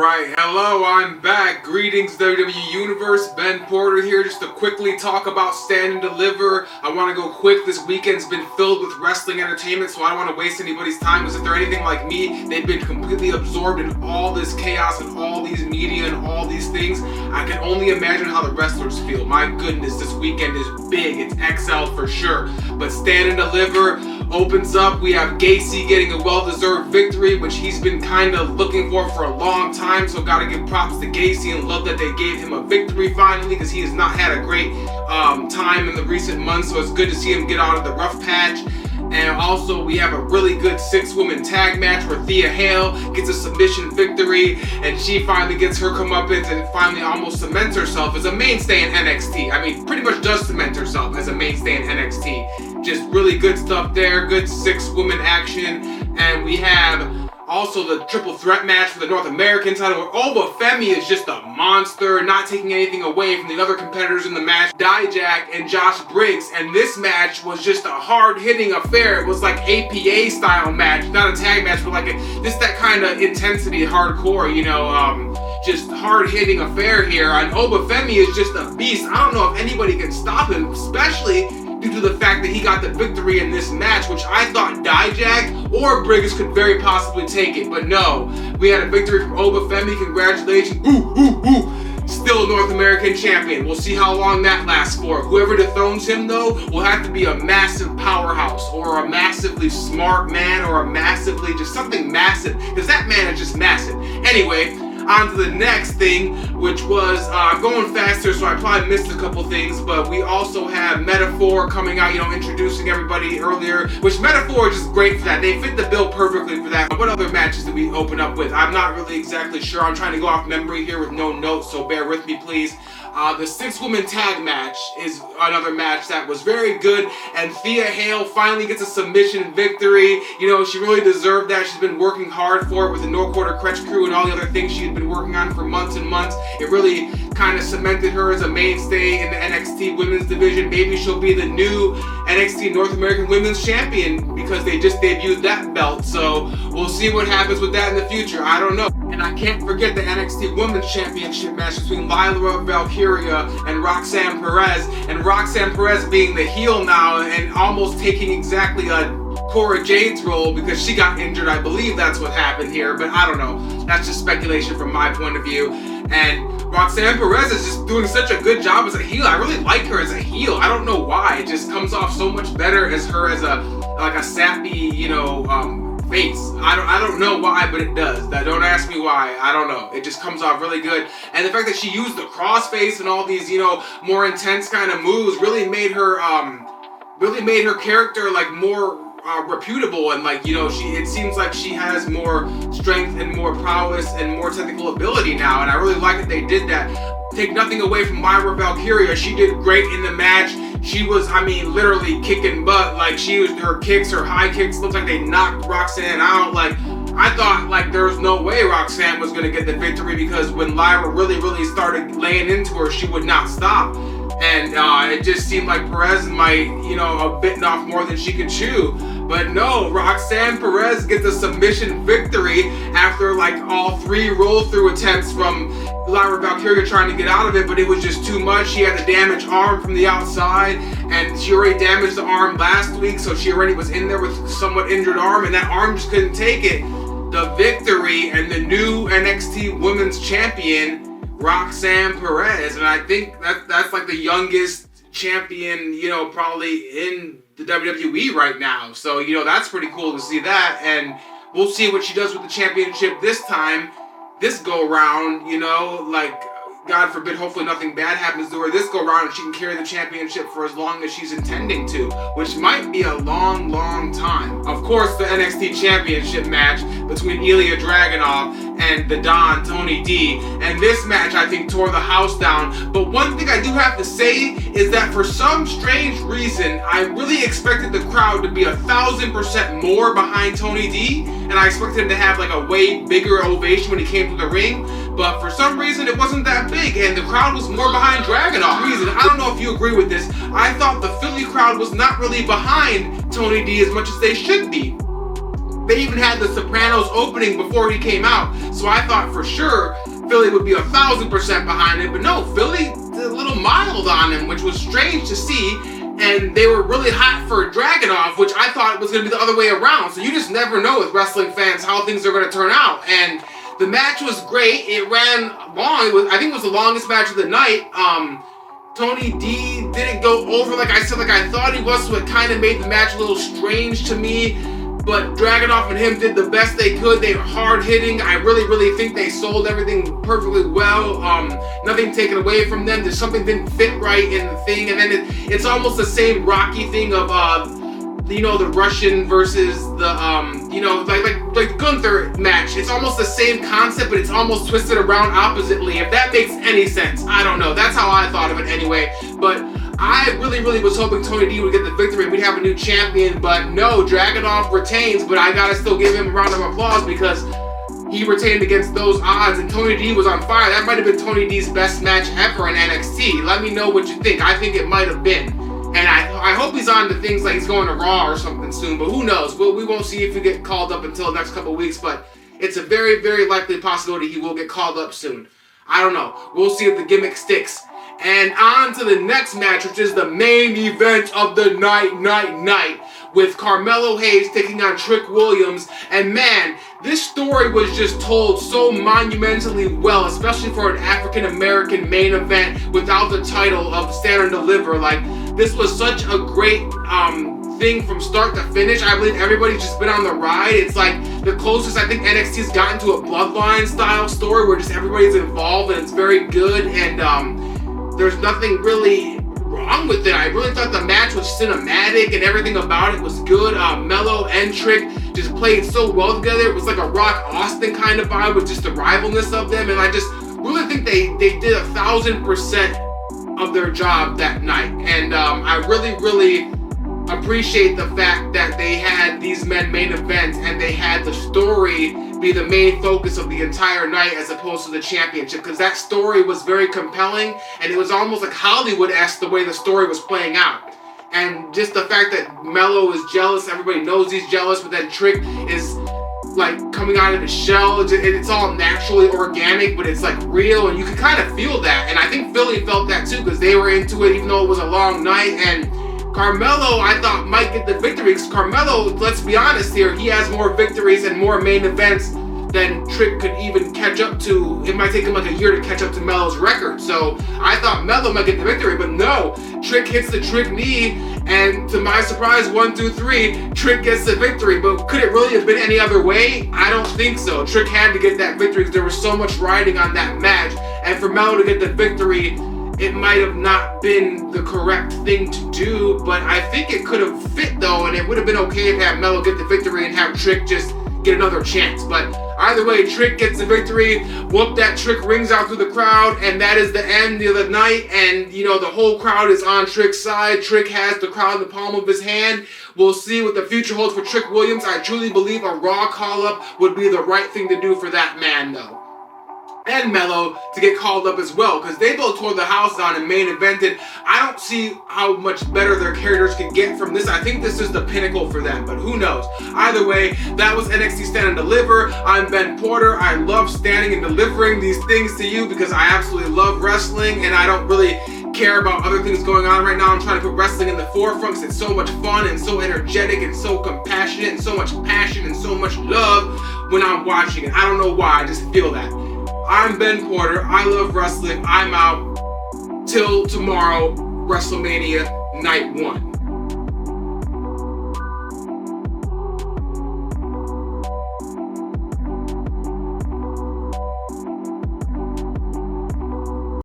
Alright, hello, I'm back. Greetings WWE Universe, Ben Porter here just to quickly talk about Stand and Deliver. I want to go quick. This weekend's been filled with wrestling entertainment, so I don't want to waste anybody's time, because if they're anything like me, they've been completely absorbed in all this chaos and all these media and all these things. I can only imagine how the wrestlers feel. My goodness, this weekend is big. It's XL for sure. But Stand and Deliver opens up. We have Gacy getting a well-deserved victory, which he's been kind of looking for a long time, so gotta give props to Gacy and love that they gave him a victory finally, because he has not had a great time in the recent months, so it's good to see him get out of the rough patch. And also we have a really good 6-woman tag match where Thea Hale gets a submission victory, and she finally gets her comeuppance and finally almost cements herself as a mainstay in NXT. I mean, pretty much does cement herself as a mainstay in NXT. Just really good stuff there, good 6-woman action. And we have also the triple threat match for the North American title, where Oba Femi is just a monster, not taking anything away from the other competitors in the match, Dijak and Josh Briggs. And this match was just a hard-hitting affair. It was like APA style match, not a tag match, but like just that kind of intensity, hardcore, you know, just hard-hitting affair here. And Oba Femi is just a beast. I don't know if anybody can stop him, especially due to the fact that he got the victory in this match, which I thought Dijak or Briggs could very possibly take it. But no, we had a victory from Oba Femi. Congratulations. Still North American champion. We'll see how long that lasts for. Whoever dethrones him, though, will have to be a massive powerhouse, or a massively smart man, or a massively just something massive, because that man is just massive. Anyway, on to the next thing, which was going faster, so I probably missed a couple things, but we also have Metaphor coming out, you know, introducing everybody earlier, which Metaphor is just great for that. They fit the bill perfectly for that. What other matches did we open up with? I'm not really exactly sure. I'm trying to go off memory here with no notes, so bear with me, please. The 6-woman tag match is another match that was very good, and Thea Hale finally gets a submission victory. You know, she really deserved that. She's been working hard for it with the No Quarter Crutch crew and all the other things she had been working on for months and months. It really kind of cemented her as a mainstay in the NXT women's division. Maybe she'll be the new NXT North American Women's Champion, because they just debuted that belt. So we'll see what happens with that in the future. I don't know. And I can't forget the NXT Women's Championship match between Lyra Valkyria and Roxanne Perez. And Roxanne Perez being the heel now and almost taking exactly a Cora Jade's role, because she got injured. I believe that's what happened here, but I don't know. That's just speculation from my point of view. And Roxanne Perez is just doing such a good job as a heel. I really like her as a heel. I don't know why. It just comes off so much better as her as a sappy, you know, face. I don't know why, but it does. Don't ask me why. I don't know. It just comes off really good. And the fact that she used the crossface and all these, you know, more intense kind of moves really made her character like more reputable, and like, you know, it seems like she has more strength and more prowess and more technical ability now, and I really like that they did that. Take nothing away from Lyra Valkyria. She did great in the match. She was, I mean, literally kicking butt. Like, her kicks, her high kicks, looked like they knocked Roxanne out. Like, I thought, like, there was no way Roxanne was going to get the victory, because when Lyra really started laying into her, she would not stop. And it just seemed like Perez might, you know, have bitten off more than she could chew. But no, Roxanne Perez gets a submission victory after like all 3 roll-through attempts from Lyra Valkyria trying to get out of it, but it was just too much. She had a damaged arm from the outside, and she already damaged the arm last week, so she already was in there with a somewhat injured arm, and that arm just couldn't take it. The victory, and the new NXT Women's Champion, Roxanne Perez, and I think that's like the youngest champion, you know, probably in the WWE right now. So, you know, that's pretty cool to see that, and we'll see what she does with the championship this go round, you know, like, God forbid, hopefully nothing bad happens to her this go round, and she can carry the championship for as long as she's intending to, which might be a long time. Of course, the NXT Championship match between Ilya Dragunov and the Don, Tony D. And this match, I think, tore the house down. But one thing I do have to say is that for some strange reason, I really expected the crowd to be 1,000% more behind Tony D. And I expected him to have like a way bigger ovation when he came to the ring. But for some reason, it wasn't that big, and the crowd was more behind Dragunov. I don't know if you agree with this. I thought the Philly crowd was not really behind Tony D as much as they should be. They even had the Sopranos opening before he came out. So I thought for sure Philly would be 1,000% behind him. But no, Philly did a little mild on him, which was strange to see. And they were really hot for Dragunov, which I thought was going to be the other way around. So you just never know with wrestling fans how things are going to turn out. And the match was great. It ran long. I think it was the longest match of the night. Tony D didn't go over like I thought he was, so it kind of made the match a little strange to me. But Dragunov and him did the best they could. They were hard hitting. I really think they sold everything perfectly well. Nothing taken away from them. There's something didn't fit right in the thing, and then it's almost the same Rocky thing of the Russian versus the like Gunther match. It's almost the same concept, but it's almost twisted around oppositely. If that makes any sense, I don't know. That's how I thought of it anyway. But I really was hoping Tony D would get the victory and we'd have a new champion. But no, Dragunov retains. But I gotta still give him a round of applause because he retained against those odds, and Tony D was on fire. That might have been Tony D's best match ever in NXT. Let me know what you think. I think it might have been. And I hope he's on to things like he's going to Raw or something soon, but who knows? We won't see if he get called up until the next couple of weeks, but it's a very likely possibility he will get called up soon. I don't know. We'll see if the gimmick sticks. And on to the next match, which is the main event of the night, with Carmelo Hayes taking on Trick Williams. And man, this story was just told so monumentally well, especially for an African-American main event without the title of Stand and Deliver. Like, this was such a great thing from start to finish. I believe everybody's just been on the ride. It's like the closest I think NXT's gotten to a Bloodline style story where just everybody's involved and it's very good, and there's nothing really wrong with it. I really thought the match was cinematic and everything about it was good. Melo and Trick just played so well together. It was like a Rock Austin kind of vibe with just the rivalness of them, and I just really think they did 1,000% of their job that night. And I really appreciate the fact that they had these men main event and they had the story be the main focus of the entire night as opposed to the championship, because that story was very compelling and it was almost like Hollywood-esque the way the story was playing out. And just the fact that Melo is jealous, everybody knows he's jealous, but then Trick is like coming out of his shell. It's all naturally organic, but it's like real, and you can kind of feel that. And I think Philly felt that too because they were into it even though it was a long night. And Carmelo, I thought, might get the victory because Carmelo, let's be honest here, he has more victories and more main events than Trick could even catch up to. It might take him like a year to catch up to Melo's record. So I thought Melo might get the victory, but no. Trick hits the Trick knee, and to my surprise, 1, 2, 3, Trick gets the victory. But could it really have been any other way? I don't think so. Trick had to get that victory because there was so much riding on that match. And for Melo to get the victory, it might have not been the correct thing to do, but I think it could have fit though, and it would have been okay to have Melo get the victory and have Trick just get another chance. But either way, Trick gets the victory. Whoop, that Trick rings out through the crowd, and that is the end of the night. And you know, the whole crowd is on Trick's side. Trick has the crowd in the palm of his hand. We'll see what the future holds for Trick Williams. I truly believe a Raw call-up would be the right thing to do for that man though. And Melo to get called up as well, because they both tore the house down and main evented. I don't see how much better their characters can get from this. I think this is the pinnacle for them, but who knows? Either way, that was NXT Stand and Deliver. I'm Ben Porter. I love standing and delivering these things to you because I absolutely love wrestling, and I don't really care about other things going on right now. I'm trying to put wrestling in the forefront because it's so much fun and so energetic and so compassionate and so much passion and so much love when I'm watching it. I don't know why, I just feel that. I'm Ben Porter. I love wrestling. I'm out. Till tomorrow, WrestleMania Night 1.